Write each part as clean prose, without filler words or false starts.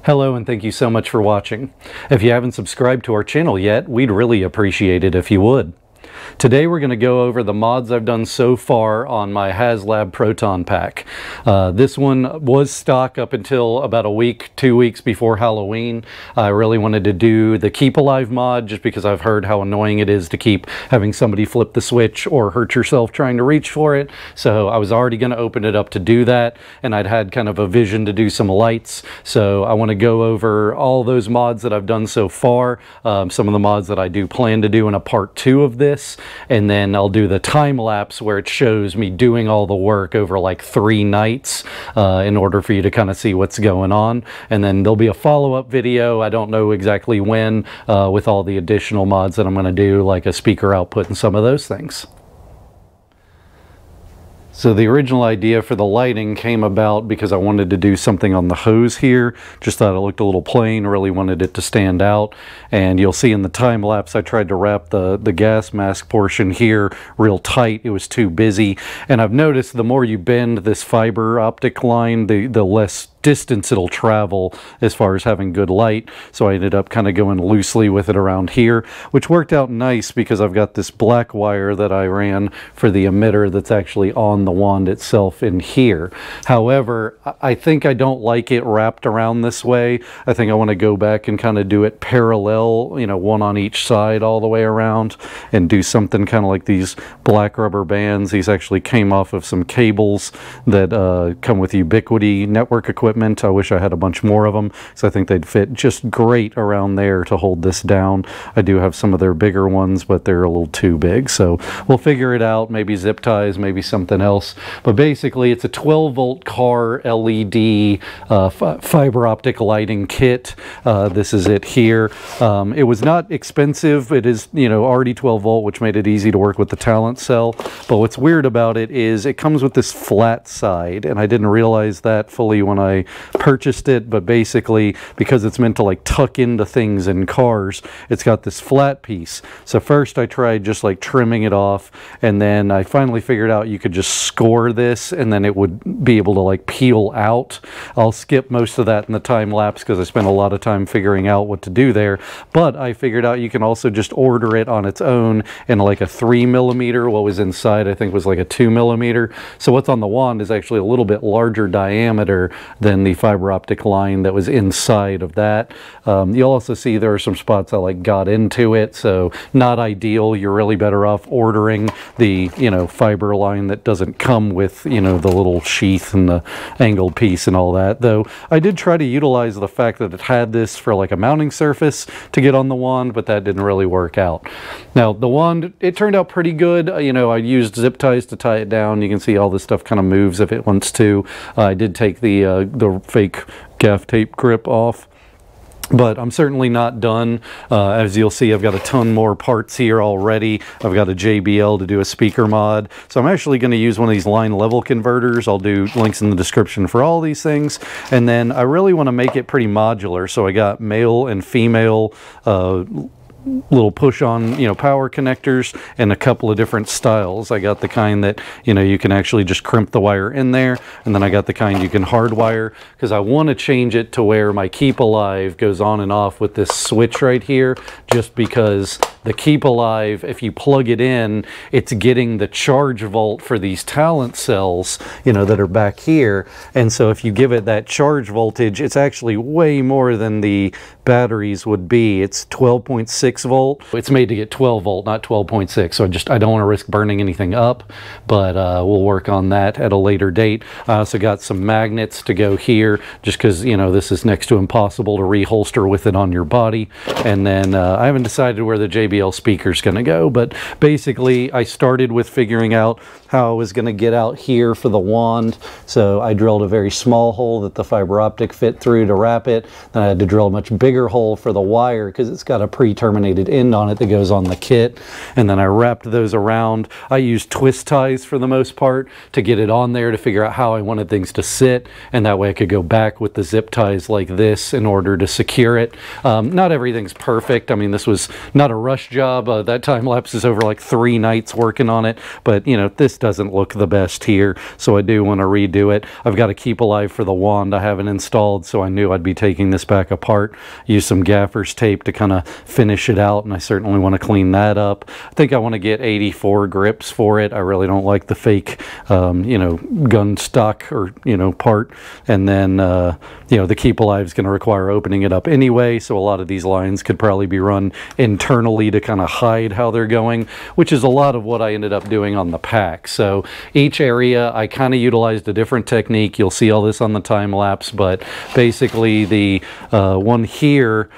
Hello and thank you so much for watching. If you haven't subscribed to our channel yet, we'd really appreciate it if you would. Today we're going to go over the mods I've done so far on my HasLab Proton pack. This one was stock up until about a week, 2 weeks before Halloween. I really wanted to do the Keep Alive mod just because I've heard how annoying it is to keep having somebody flip the switch or hurt yourself trying to reach for it. So I was already going to open it up to do that, and I'd had kind of a vision to do some lights. So I want to go over all those mods that I've done so far, some of the mods that I do plan to do in a part 2 of this. And then I'll do the time lapse where it shows me doing all the work over like 3 nights in order for you to kind of see what's going on. And then there'll be a follow-up video, I don't know exactly when, with all the additional mods that I'm going to do, like a speaker output and some of those things. So the original idea for the lighting came about because I wanted to do something on the hose here. Just thought it looked a little plain, really wanted it to stand out. And you'll see in the time lapse I tried to wrap the gas mask portion here real tight. It was too busy. And I've noticed the more you bend this fiber optic line, the less distance it'll travel as far as having good light. So I ended up kind of going loosely with it around here, which worked out nice because I've got this black wire that I ran for the emitter that's actually on the wand itself in here. However, I think I don't like it wrapped around this way. I think I want to go back and kind of do it parallel, you know, one on each side all the way around, and do something kind of like these black rubber bands. These actually came off of some cables that come with Ubiquiti network equipment. I wish I had a bunch more of them, so I think they'd fit just great around there to hold this down. I do have some of their bigger ones, but they're a little too big, so we'll figure it out. Maybe zip ties, maybe something else. But basically it's a 12-volt car LED fiber optic lighting kit. This is it here. It was not expensive. It is, you know, already 12 volt, which made it easy to work with the talent cell. But what's weird about it is it comes with this flat side, and I didn't realize that fully when I purchased it. But basically, because it's meant to like tuck into things in cars, it's got this flat piece. So first I tried just like trimming it off, and then I finally figured out you could just score this and then it would be able to like peel out. I'll skip most of that in the time lapse because I spent a lot of time figuring out what to do there. But I figured out you can also just order it on its own in like a 3mm. What was inside I think was like a 2mm. So what's on the wand is actually a little bit larger diameter than the fiber optic line that was inside of that. You'll also see there are some spots I like got into it, so not ideal. You're really better off ordering the, you know, fiber line that doesn't come with, you know, the little sheath and the angled piece and all that. Though I did try to utilize the fact that it had this for like a mounting surface to get on the wand, but that didn't really work out. Now the wand, it turned out pretty good. You know, I used zip ties to tie it down. You can see all this stuff kind of moves if it wants to. I did take the fake gaff tape grip off. But I'm certainly not done. As you'll see, I've got a ton more parts here already. I've got a JBL to do a speaker mod. So I'm actually going to use one of these line level converters. I'll do links in the description for all these things. And then I really want to make it pretty modular. So I got male and female little push-on, you know, power connectors and a couple of different styles. I got the kind that, you know, you can actually just crimp the wire in there, and then I got the kind you can hardwire, because I want to change it to where my Keep Alive goes on and off with this switch right here, just because the Keep Alive, if you plug it in, it's getting the charge volt for these talent cells, you know, that are back here. And so if you give it that charge voltage, it's actually way more than the batteries would be. It's 12.6 volt. It's made to get 12 volt, not 12.6. So I don't want to risk burning anything up, but we'll work on that at a later date. I also got some magnets to go here, just because, you know, this is next to impossible to reholster with it on your body. And then I haven't decided where the JBL speaker is going to go, but basically I started with figuring out how I was going to get out here for the wand. So I drilled a very small hole that the fiber optic fit through to wrap it. Then I had to drill a much bigger hole for the wire because it's got a pre-terminated end on it that goes on the kit. And then I wrapped those around. I used twist ties for the most part to get it on there to figure out how I wanted things to sit, and that way I could go back with the zip ties like this in order to secure it. Not everything's perfect. I mean, this was not a rush rush job. That time lapse is over like 3 nights working on it, but you know, this doesn't look the best here, so I do want to redo it. I've got to keep alive for the wand I haven't installed, so I knew I'd be taking this back apart, use some gaffer's tape to kind of finish it out, and I certainly want to clean that up. I think I want to get 84 grips for it. I really don't like the fake you know, gun stock or, you know, part. And then you know, the Keep Alive is going to require opening it up anyway, so a lot of these lines could probably be run internally to kind of hide how they're going, which is a lot of what I ended up doing on the pack. So each area I kind of utilized a different technique. You'll see all this on the time lapse, but basically the one here,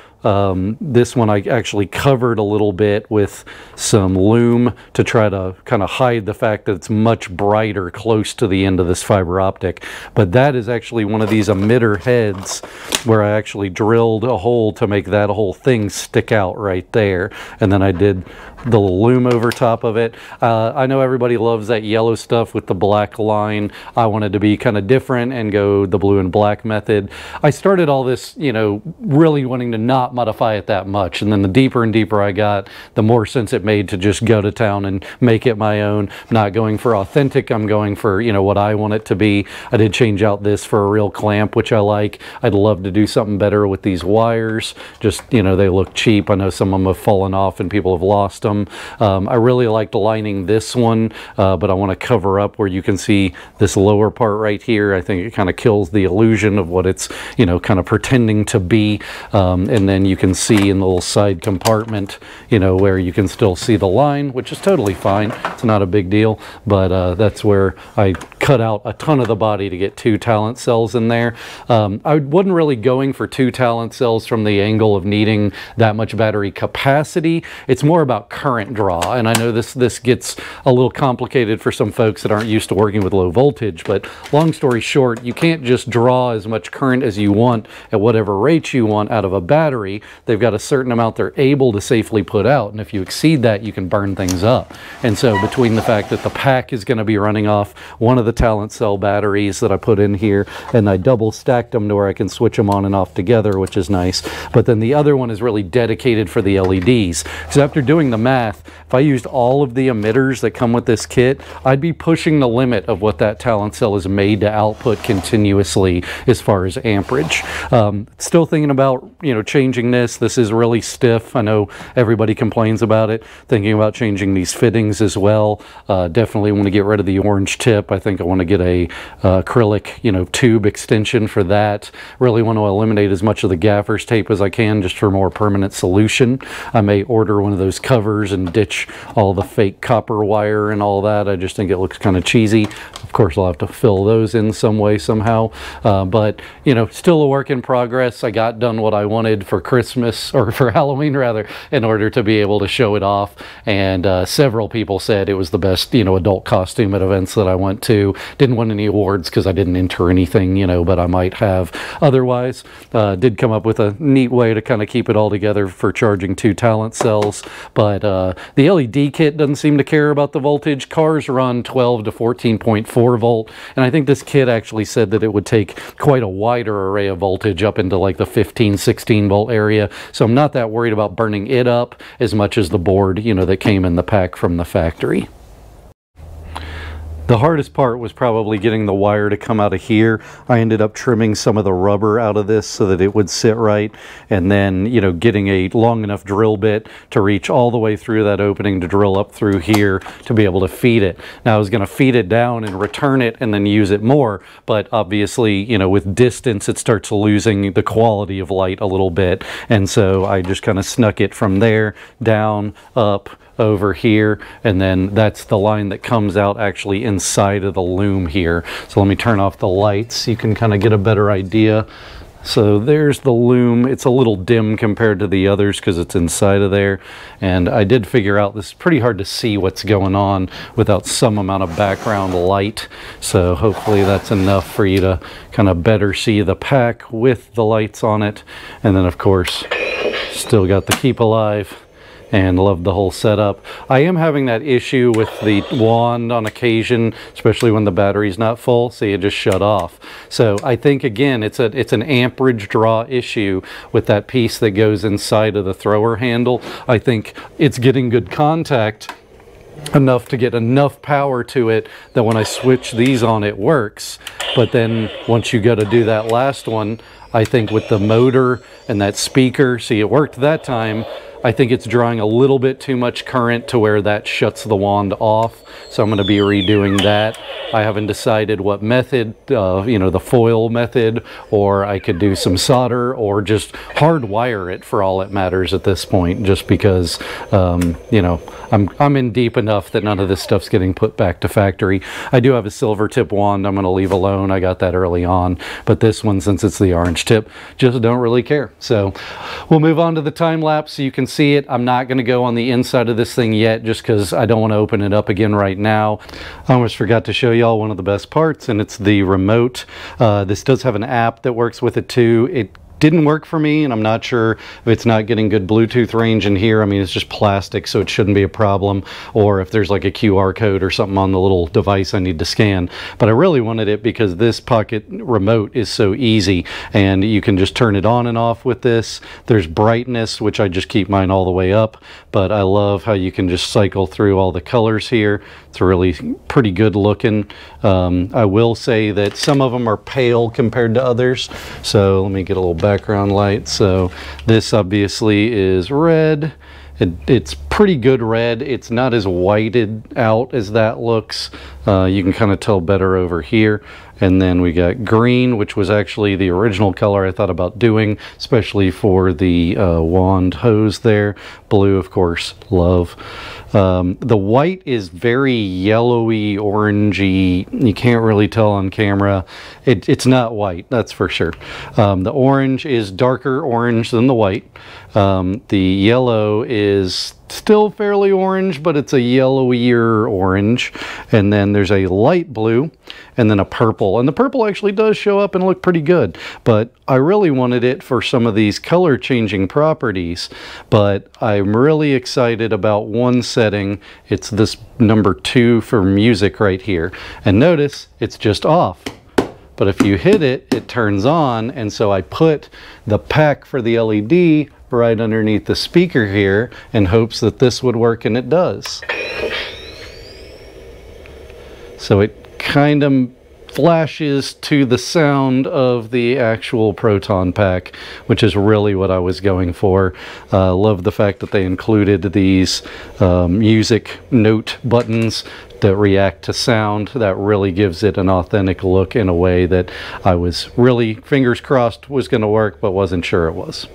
this one I actually covered a little bit with some loom to try to kind of hide the fact that it's much brighter close to the end of this fiber optic. But that is actually one of these emitter heads where I actually drilled a hole to make that whole thing stick out right there. And then I did the loom over top of it. I know everybody loves that yellow stuff with the black line. I wanted to be kind of different and go the blue and black method. I started all this, you know, really wanting to not modify it that much, and then the deeper and deeper I got, the more sense it made to just go to town and make it my own. I'm not going for authentic, I'm going for, you know, what I want it to be. I did change out this for a real clamp, which I like. I'd love to do something better with these wires. Just, you know, they look cheap. I know some of them have fallen off and people have lost them. I really liked lining this one, but I want to cover up where you can see this lower part right here. I think it kind of kills the illusion of what it's, you know, kind of pretending to be. And then you can see in the little side compartment, you know, where you can still see the line, which is totally fine. It's not a big deal, but that's where I cut out a ton of the body to get 2 talent cells in there. I wasn't really going for 2 talent cells from the angle of needing that much battery capacity. It's more about current draw, and I know this gets a little complicated for some folks that aren't used to working with low voltage, but long story short, you can't just draw as much current as you want at whatever rate you want out of a battery. They've got a certain amount they're able to safely put out, and if you exceed that, you can burn things up. And so between the fact that the pack is going to be running off one of the talent cell batteries that I put in here, and I double stacked them to where I can switch them on and off together, which is nice, but then the other one is really dedicated for the LEDs. So after doing the math, if I used all of the emitters that come with this kit, I'd be pushing the limit of what that talent cell is made to output continuously as far as amperage. Still thinking about, you know, changing this. This is really stiff. I know everybody complains about it. Thinking about changing these fittings as well. Definitely want to get rid of the orange tip. I think I want to get a acrylic, you know, tube extension for that. Really want to eliminate as much of the gaffer's tape as I can, just for more permanent solution. I may order one of those covers and ditch all the fake copper wire and all that. I just think it looks kind of cheesy. Of course, I'll have to fill those in some way somehow, but you know, still a work in progress. I got done what I wanted for Christmas, or for Halloween rather, in order to be able to show it off, and several people said it was the best, you know, adult costume at events that I went to. Didn't win any awards because I didn't enter anything, you know, but I might have otherwise. Did come up with a neat way to kind of keep it all together for charging 2 talent cells, but the LED kit doesn't seem to care about the voltage. Cars run 12 to 14.4 volt, and I think this kit actually said that it would take quite a wider array of voltage up into like the 15, 16 volt area, so I'm not that worried about burning it up as much as the board, you know, that came in the pack from the factory. The hardest part was probably getting the wire to come out of here. I ended up trimming some of the rubber out of this so that it would sit right, and then, you know, getting a long enough drill bit to reach all the way through that opening to drill up through here to be able to feed it. Now I was going to feed it down and return it and then use it more, but obviously, you know, with distance it starts losing the quality of light a little bit, and so I just kind of snuck it from there down, up, over here, and then that's the line that comes out actually inside of the loom here. So let me turn off the lights so you can kind of get a better idea. So there's the loom. It's a little dim compared to the others because it's inside of there, and I did figure out this is pretty hard to see what's going on without some amount of background light, so hopefully that's enough for you to kind of better see the pack with the lights on it. And then of course still got the Keep Alive and love the whole setup. I am having that issue with the wand on occasion, especially when the battery's not full. See, it just shut off. So I think, again, it's an amperage draw issue with that piece that goes inside of the thrower handle. I think it's getting good contact enough to get enough power to it that when I switch these on, it works. But then once you got to do that last one, I think with the motor and that speaker, see, it worked that time. I think it's drawing a little bit too much current to where that shuts the wand off. So I'm going to be redoing that. I haven't decided what method, you know, the foil method, or I could do some solder or just hardwire it for all it matters at this point, just because, you know, I'm in deep enough that none of this stuff's getting put back to factory. I do have a silver tip wand I'm going to leave alone. I got that early on, but this one, since it's the orange tip, just don't really care. So we'll move on to the time lapse so you can see it. I'm not going to go on the inside of this thing yet, just because I don't want to open it up again right now. I almost forgot to show y'all one of the best parts, and it's the remote. This does have an app that works with it too. It didn't work for me, and I'm not sure if it's not getting good Bluetooth range in here. I mean, it's just plastic, so it shouldn't be a problem, or if there's like a QR code or something on the little device I need to scan. But I really wanted it because this pocket remote is so easy, and you can just turn it on and off with this. There's brightness, which I just keep mine all the way up, but I love how you can just cycle through all the colors here. It's really pretty good looking. I will say that some of them are pale compared to others, so let me get a little background light. So this obviously is red. It's pretty good red. It's not as whited out as that looks. You can kind of tell better over here. And then we got green, which was actually the original color I thought about doing, especially for the wand hose there. Blue, of course, love. The white is very yellowy, orangey. You can't really tell on camera. It's not white, that's for sure. The orange is darker orange than the white. The yellow is still fairly orange, but it's a yellowier orange. And then there's a light blue and then a purple. And the purple actually does show up and look pretty good, but I really wanted it for some of these color changing properties. But I'm really excited about one setting. It's this number 2 for music right here. And notice it's just off. But if you hit it, it turns on. And so I put the pack for the LED right underneath the speaker here in hopes that this would work, and it does. So it kind of flashes to the sound of the actual Proton pack, which is really what I was going for. Love the fact that they included these music note buttons that react to sound. That really gives it an authentic look in a way that I was really, fingers crossed, was going to work, but wasn't sure it was.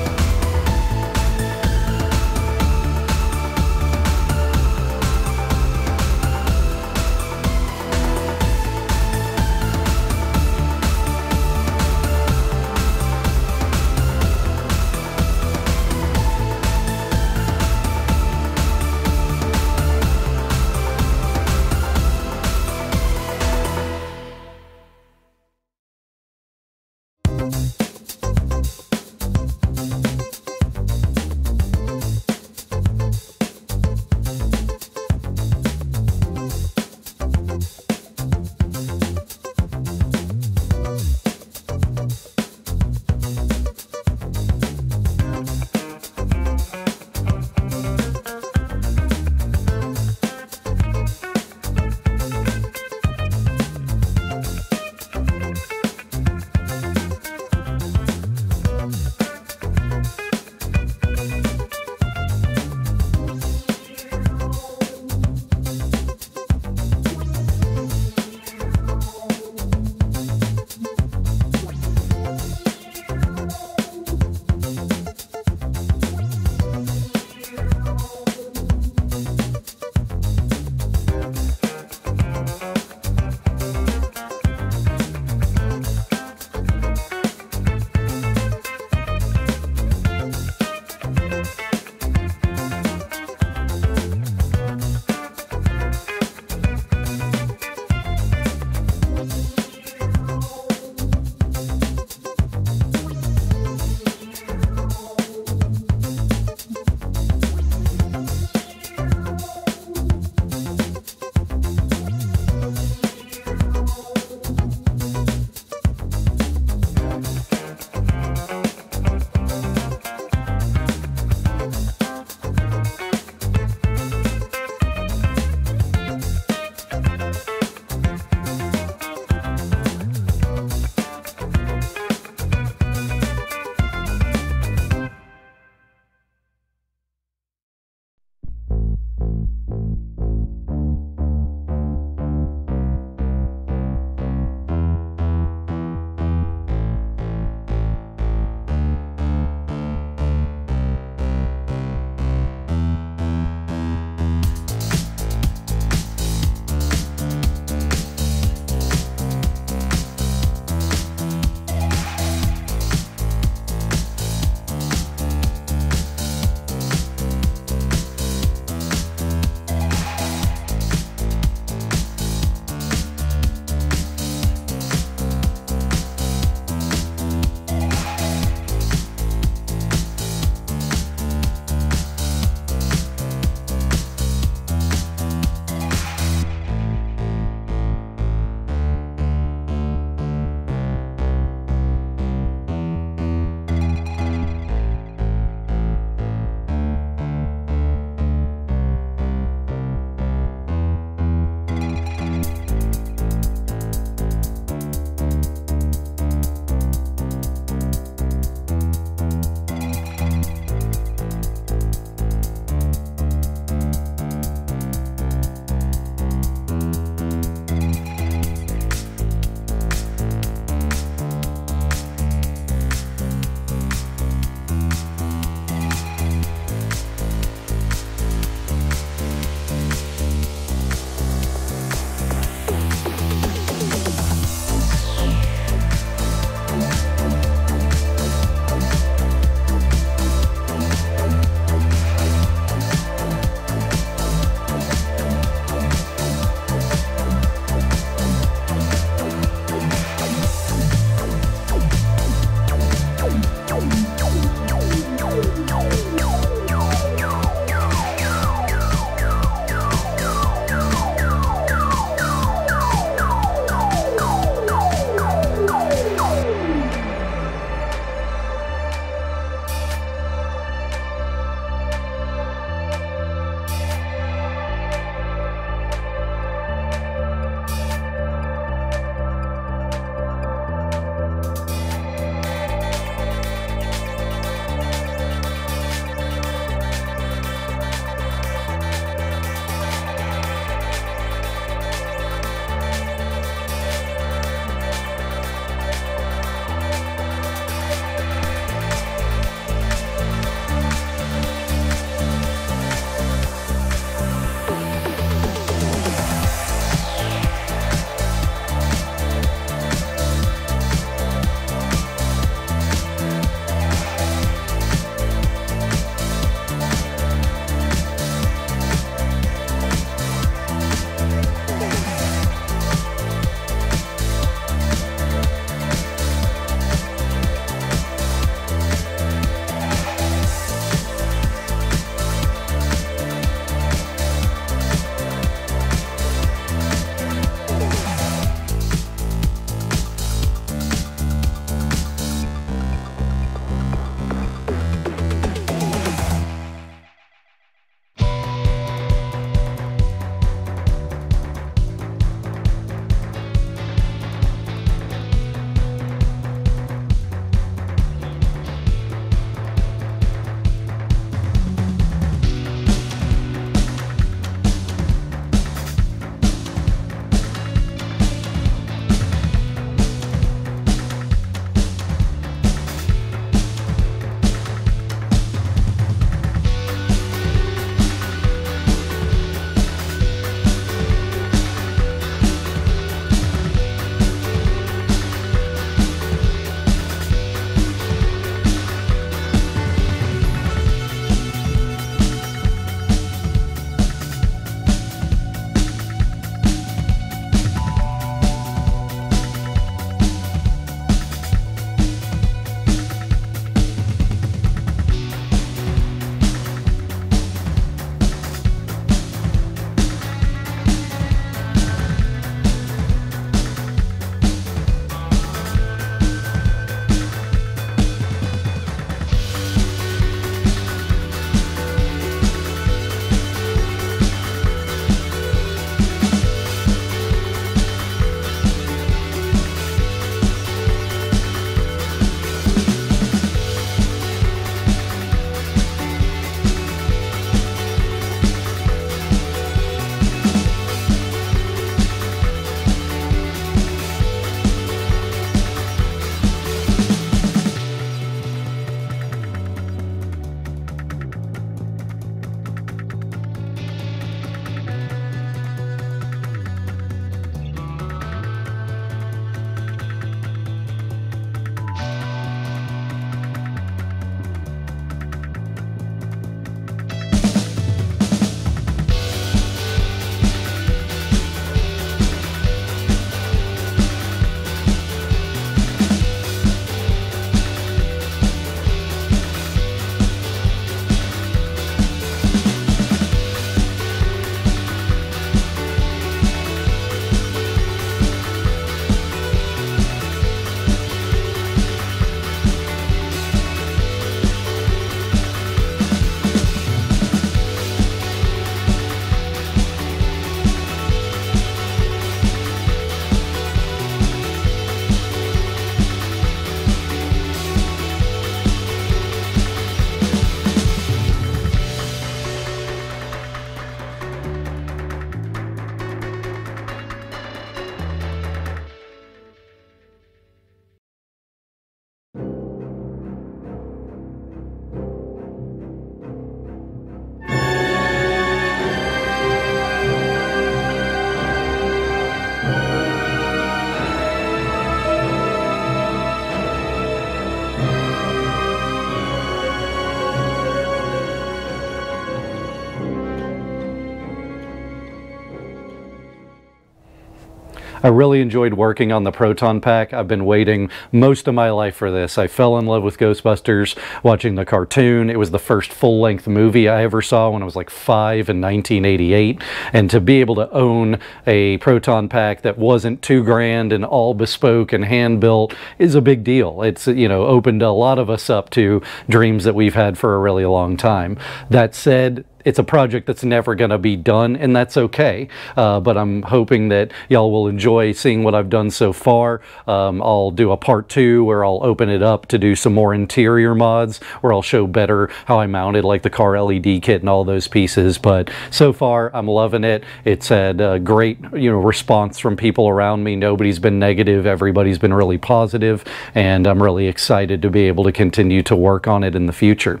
I really enjoyed working on the Proton pack. I've been waiting most of my life for this. I fell in love with Ghostbusters watching the cartoon. It was the first full-length movie I ever saw when I was like 5 in 1988. And to be able to own a Proton pack that wasn't too grand and all bespoke and hand-built is a big deal. It's, you know, opened a lot of us up to dreams that we've had for a really long time. That said, it's a project that's never going to be done, and that's okay. But I'm hoping that y'all will enjoy seeing what I've done so far. I'll do a part 2 where I'll open it up to do some more interior mods, where I'll show better how I mounted like the car LED kit and all those pieces. But so far, I'm loving it. It's had a great, you know, response from people around me. Nobody's been negative. Everybody's been really positive, and I'm really excited to be able to continue to work on it in the future.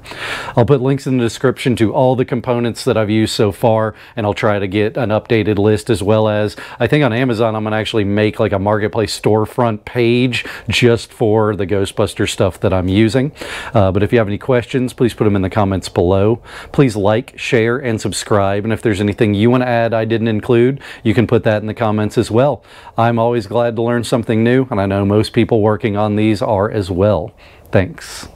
I'll put links in the description to all the components that I've used so far, and I'll try to get an updated list, as well as I think on Amazon I'm going to actually make like a marketplace storefront page just for the Ghostbuster stuff that I'm using. But if you have any questions, please put them in the comments below. Please like, share, and subscribe, and if there's anything you want to add I didn't include, you can put that in the comments as well. I'm always glad to learn something new, and I know most people working on these are as well. Thanks.